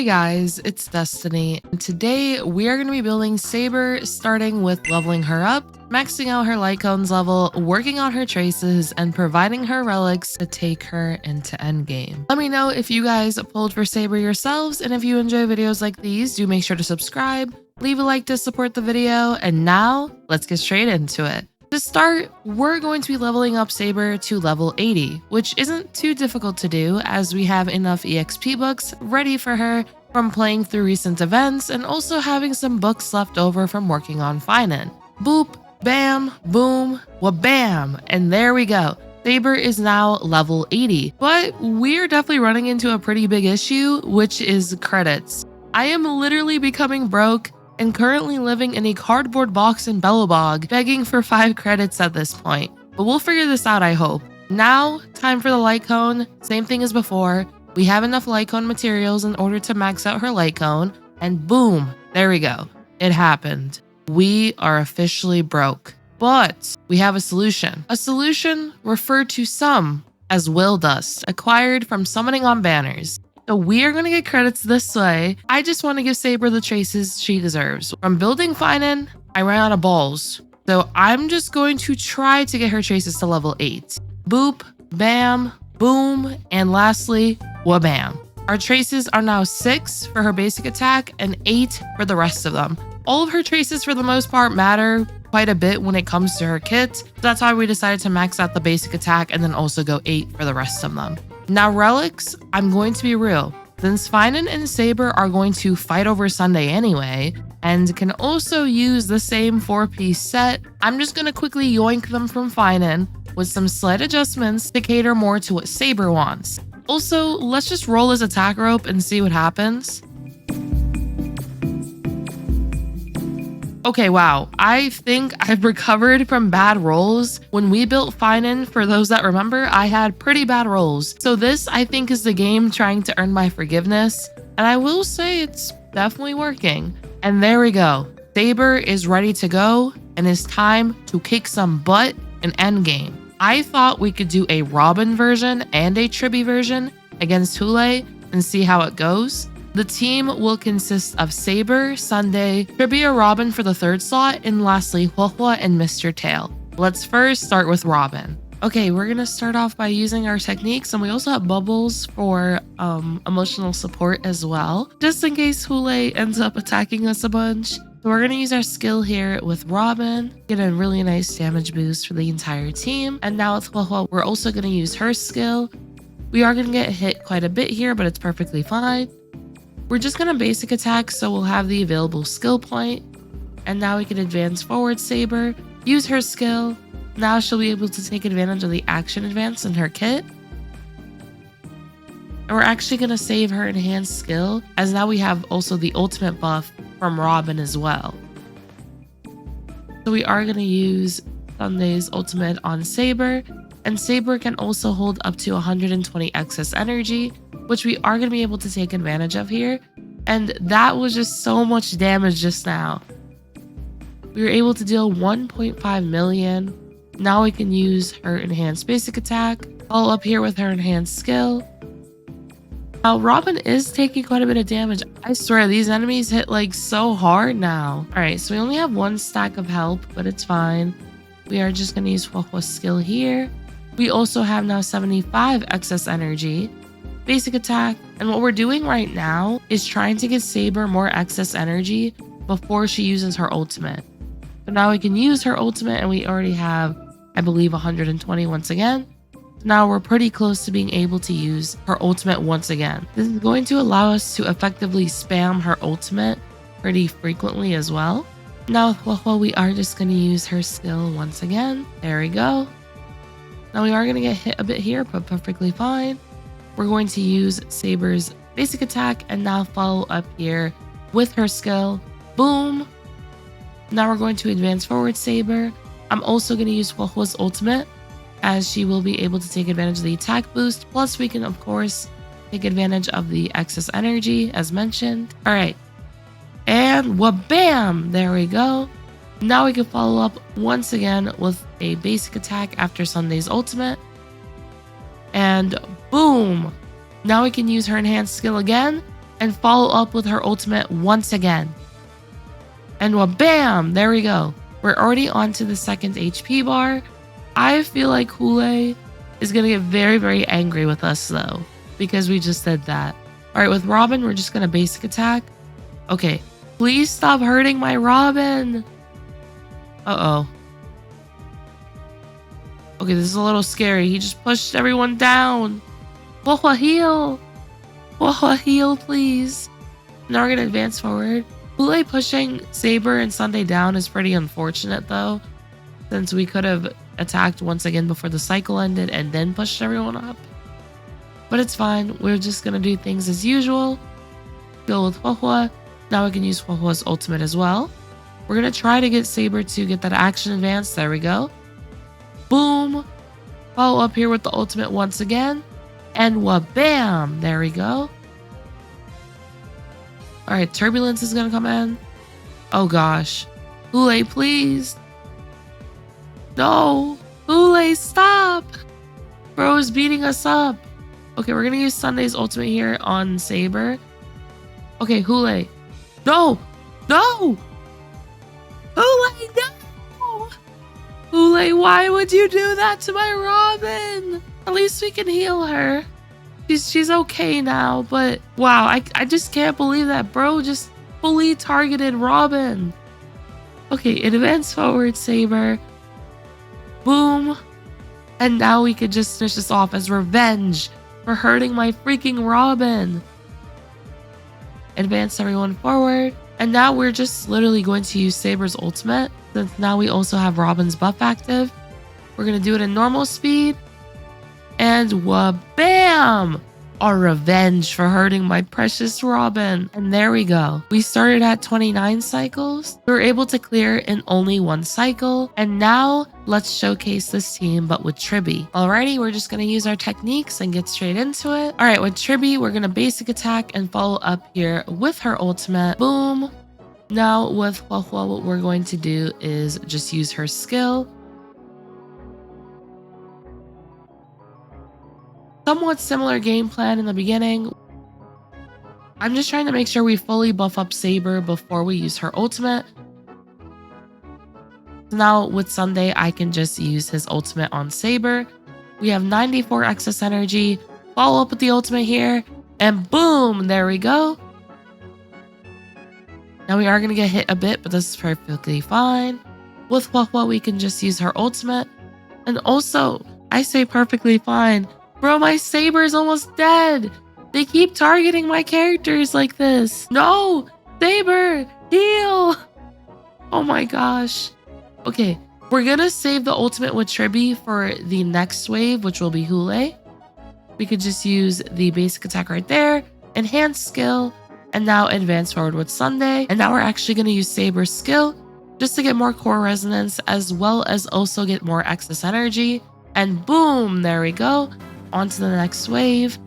Hey guys, it's Destiny, and today we are going to be building Saber, starting with leveling her up, maxing out her light cones level, working on her traces, and providing her relics to take her into endgame. Let me know if you guys pulled for Saber yourselves, and if you enjoy videos like these, do make sure to subscribe, leave a like to support the video, and now let's get straight into it. To start, we're going to be leveling up Saber to level 80, which isn't too difficult to do as we have enough EXP books ready for her from playing through recent events and also having some books left over from working on Phainon. Boop, bam, boom, wabam, and there we go. Saber is now level 80, but we're definitely running into a pretty big issue, which is credits. I am literally becoming broke and currently living in a cardboard box in Bellobog, begging for 5 credits at this point. But we'll figure this out, I hope. Now, time for the light cone. Same thing as before. We have enough light cone materials in order to max out her light cone, and boom, there we go. It happened. We are officially broke. But we have a solution. A solution referred to some as will dust, acquired from summoning on banners. So we are going to get credits this way. I just want to give Saber the traces she deserves. From building Phainon, I ran out of balls. So I'm just going to try to get her traces to level 8. Boop, bam, boom, and lastly, wabam. Our traces are now 6 for her basic attack and 8 for the rest of them. All of her traces for the most part matter quite a bit when it comes to her kit. That's why we decided to max out the basic attack and then also go 8 for the rest of them. Now relics, I'm going to be real. Since Phainon and Saber are going to fight over Sunday anyway, and can also use the same 4-piece set, I'm just going to quickly yoink them from Phainon with some slight adjustments to cater more to what Saber wants. Also, let's just roll his attack rope and see what happens. Okay, wow. I think I've recovered from bad rolls. When we built Phainon, for those that remember, I had pretty bad rolls. So this, I think, is the game trying to earn my forgiveness. And I will say it's definitely working. And there we go. Saber is ready to go, and it's time to kick some butt in endgame. I thought we could do a Robin version and a Tribbie version against Hysilens and see how it goes. The team will consist of Saber, Sunday, Tribbie or Robin for the 3rd slot, and lastly, Huohuo and Mr. Tail. Let's first start with Robin. Okay, we're going to start off by using our techniques, and we also have bubbles for emotional support as well, just in case Hysilens ends up attacking us a bunch. So we're going to use our skill here with Robin, get a really nice damage boost for the entire team. And now with Huohuo, we're also going to use her skill. We are going to get hit quite a bit here, but it's perfectly fine. We're just going to basic attack, so we'll have the available skill point. And now we can advance forward Saber, use her skill. Now she'll be able to take advantage of the action advance in her kit. And we're actually going to save her enhanced skill, as now we have also the ultimate buff from Robin as well. So we are going to use Sunday's ultimate on Saber. And Saber can also hold up to 120 excess energy, which we are going to be able to take advantage of here. And that was just so much damage just now. We were able to deal 1.5 million. Now we can use her enhanced basic attack, follow up here with her enhanced skill. Now Robin is taking quite a bit of damage. I swear these enemies hit like so hard now. Alright, so we only have 1 stack of help, but it's fine. We are just going to use Huohuo's skill here. We also have now 75 excess energy, basic attack, and what we're doing right now is trying to get Saber more excess energy before she uses her ultimate. So now we can use her ultimate, and we already have, I believe, 120 once again. Now we're pretty close to being able to use her ultimate once again. This is going to allow us to effectively spam her ultimate pretty frequently as well. Now with Huohuo, we are just going to use her skill once again. There we go. Now we are going to get hit a bit here, but perfectly fine. We're going to use Saber's basic attack and now follow up here with her skill. Boom. Now we're going to advance forward Saber. I'm also going to use Huohuo's ultimate, as she will be able to take advantage of the attack boost. Plus we can, of course, take advantage of the excess energy as mentioned. All right. And wabam! There we go. Now we can follow up once again with a basic attack after Sunday's ultimate. And boom! Now we can use her enhanced skill again, and follow up with her ultimate once again. And bam, there we go. We're already on to the second HP bar. I feel like Hule is going to get very, very angry with us though, because we just did that. All right, with Robin, we're just going to basic attack. Okay, please stop hurting my Robin. Uh-oh. Okay, this is a little scary. He just pushed everyone down. Whoa, heal. Whoa, heal, please. Now we're going to advance forward. Hule pushing Saber and Sunday down is pretty unfortunate though, since we could have attacked once again before the cycle ended and then pushed everyone up. But it's fine. We're just going to do things as usual. Go with Huahua. Now we can use Huahua's ultimate as well. We're going to try to get Saber to get that action advance. There we go. Boom. Follow up here with the ultimate once again. And bam. There we go. All right, Turbulence is going to come in. Oh gosh. Hule, please. No. Hule, stop. Bro is beating us up. Okay, we're going to use Sunday's ultimate here on Saber. Okay, Hule. No. No. Hule, no. Hule, why would you do that to my Robin? At least we can heal her. She's okay now, but wow, I just can't believe that bro just fully targeted Robin. Okay, advance forward, Saber. Boom. And now we could just finish this off as revenge for hurting my freaking Robin. Advance everyone forward. And now we're just literally going to use Saber's ultimate, since now we also have Robin's buff active. We're going to do it in normal speed. And bam! Our revenge for hurting my precious Robin. And there we go. We started at 29 cycles. We were able to clear in only one cycle. And now let's showcase this team, but with Tribbie. Alrighty, we're just going to use our techniques and get straight into it. Alright, with Tribbie, we're going to basic attack and follow up here with her ultimate. Boom. Now with Huahua, what we're going to do is just use her skill. Somewhat similar game plan in the beginning. I'm just trying to make sure we fully buff up Saber before we use her ultimate. So now with Sunday, I can just use his ultimate on Saber. We have 94 excess energy. Follow up with the ultimate here. And boom, there we go. Now we are going to get hit a bit, but this is perfectly fine. With Huahua, we can just use her ultimate. And also, I say perfectly fine. Bro, my Saber is almost dead. They keep targeting my characters like this. No! Saber! Heal! Oh my gosh. Okay, we're gonna save the ultimate with Tribbie for the next wave, which will be Hule. We could just use the basic attack right there, enhanced skill, and now advance forward with Sunday. And now we're actually gonna use Saber's skill just to get more core resonance, as well as also get more excess energy. And boom, there we go. On to the next wave.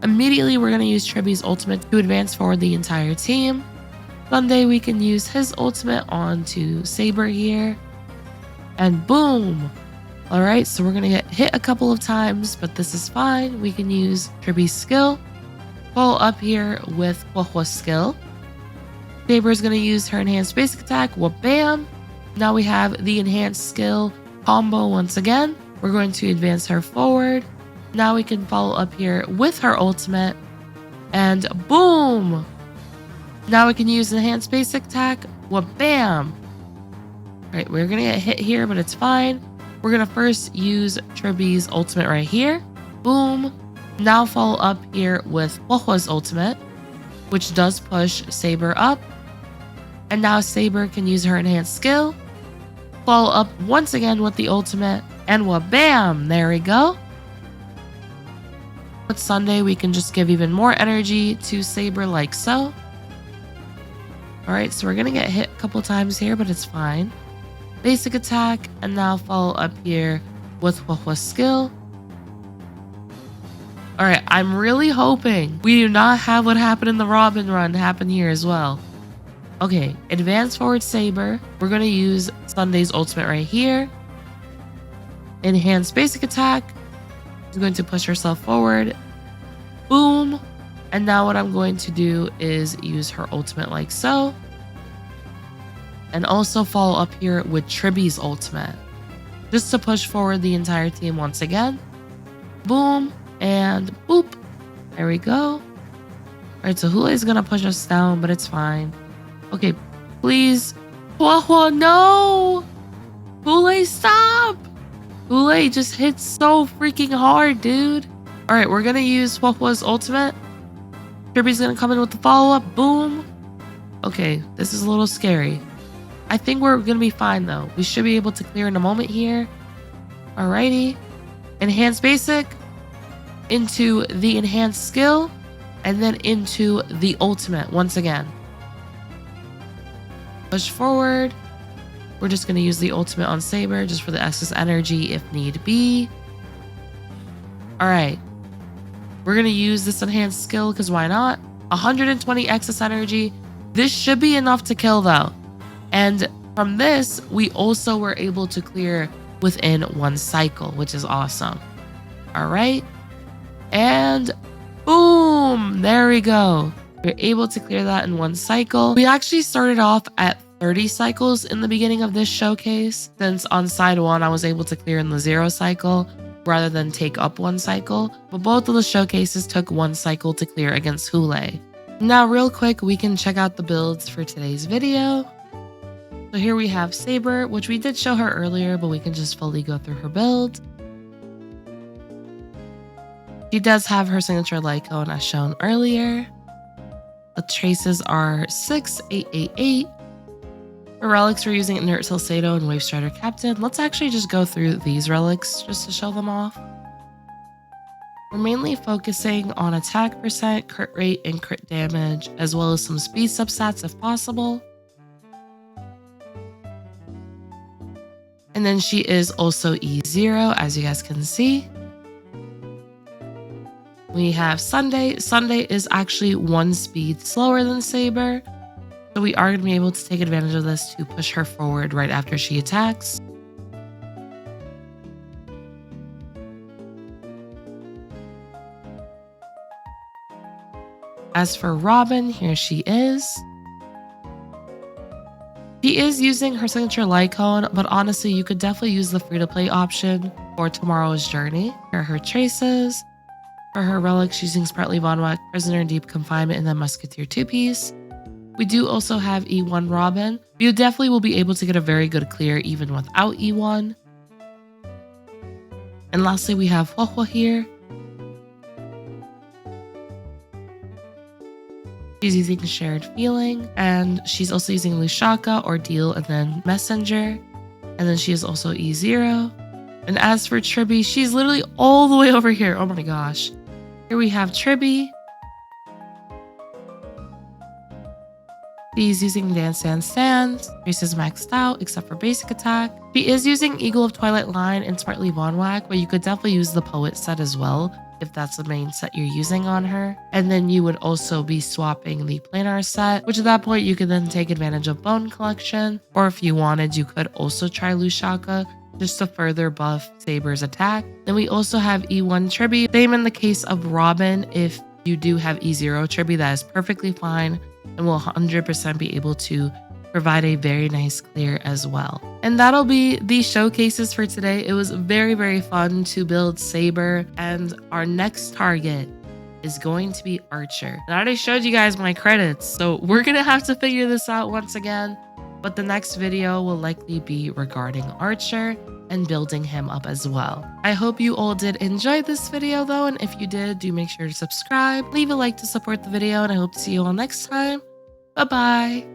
Immediately, we're going to use Tribbie's ultimate to advance forward the entire team. Sunday, we can use his ultimate onto Saber here. And boom! Alright, so we're going to get hit a couple of times, but this is fine. We can use Tribbie's skill. Follow up here with Huahua's skill. Saber is going to use her enhanced basic attack. Bam! Now we have the enhanced skill combo once again. We're going to advance her forward. Now we can follow up here with her ultimate. And boom! Now we can use enhanced basic attack. Bam! Alright, we're going to get hit here, but it's fine. We're going to first use Tribbie's ultimate right here. Boom! Now follow up here with Huahua's ultimate, which does push Saber up. And now Saber can use her enhanced skill. Follow up once again with the ultimate. And bam! There we go. With Sunday, we can just give even more energy to Saber like so. Alright, so we're going to get hit a couple times here, but it's fine. Basic attack, and now follow up here with Huahua's skill. Alright, I'm really hoping we do not have what happened in the Robin run happen here as well. Okay, advance forward Saber. We're going to use Sunday's ultimate right here. Enhance basic attack. She's going to push herself forward. Boom. And now what I'm going to do is use her ultimate like so. And also follow up here with Tribbie's ultimate. Just to push forward the entire team once again. Boom and boop. There we go. Alright, so Hule is gonna push us down, but it's fine. Okay, please. Whoa, no! Hule, stop! Hule just hits so freaking hard, dude. Alright, we're gonna use Huahua's ultimate. Tribbie's gonna come in with the follow-up. Boom. Okay, this is a little scary. I think we're gonna be fine though. We should be able to clear in a moment here. Alrighty. Enhanced basic. Into the enhanced skill. And then into the ultimate once again. Push forward. We're just going to use the ultimate on Saber just for the excess energy if need be. Alright. We're going to use this enhanced skill because why not? 120 excess energy. This should be enough to kill though. And from this, we also were able to clear within one cycle, which is awesome. Alright. And boom! There we go. We're able to clear that in one cycle. We actually started off at 30 cycles in the beginning of this showcase, since on side 1 I was able to clear in the 0 cycle rather than take up one cycle, but both of the showcases took one cycle to clear against Hule. Now real quick, we can check out the builds for today's video. So here we have Saber, which we did show her earlier, but we can just fully go through her build. She does have her signature light cone as shown earlier. The traces are 6, 8, 8, 8. For relics, we're using Inert Salcedo and Wave Strider Captain. Let's actually just go through these relics just to show them off. We're mainly focusing on attack percent, crit rate, and crit damage, as well as some speed substats if possible. And then she is also E0, as you guys can see. We have Sunday. Sunday is actually 1 speed slower than Saber. So we are going to be able to take advantage of this to push her forward right after she attacks. As for Robin, here she is. She is using her signature light cone, but honestly, you could definitely use the free-to-play option for Tomorrow's Journey. Here are her traces. For her relics, she's using Sprightly Von Wack, Prisoner in Deep Confinement, and then Musketeer 2-piece. We do also have E1 Robin. You definitely will be able to get a very good clear even without E1. And lastly, we have Huahua here. She's using Shared Feeling, and she's also using Lushaka, Ordeal, and then Messenger. And then she is also E0. And as for Tribbie, she's literally all the way over here. Oh my gosh. Here we have Tribbie. She's using Dance Dance Dance. Traces maxed out except for basic attack. She is using Eagle of Twilight Line and Sprightly Von Wack, but you could definitely use the Poet set as well if that's the main set you're using on her. And then you would also be swapping the Planar set, which at that point you could then take advantage of Bone Collection. Or if you wanted, you could also try Lushaka just to further buff Saber's attack. Then we also have E1 Tribbie. Same in the case of Robin. If you do have E0 Tribbie, that is perfectly fine and will 100% be able to provide a very nice clear as well. And that'll be the showcases for today. It was very, very fun to build Saber, and our next target is going to be Archer. And I already showed you guys my credits, so we're gonna have to figure this out once again, but the next video will likely be regarding Archer and building him up as well. I hope you all did enjoy this video though, and if you did, do make sure to subscribe, leave a like to support the video, and I hope to see you all next time. Bye bye.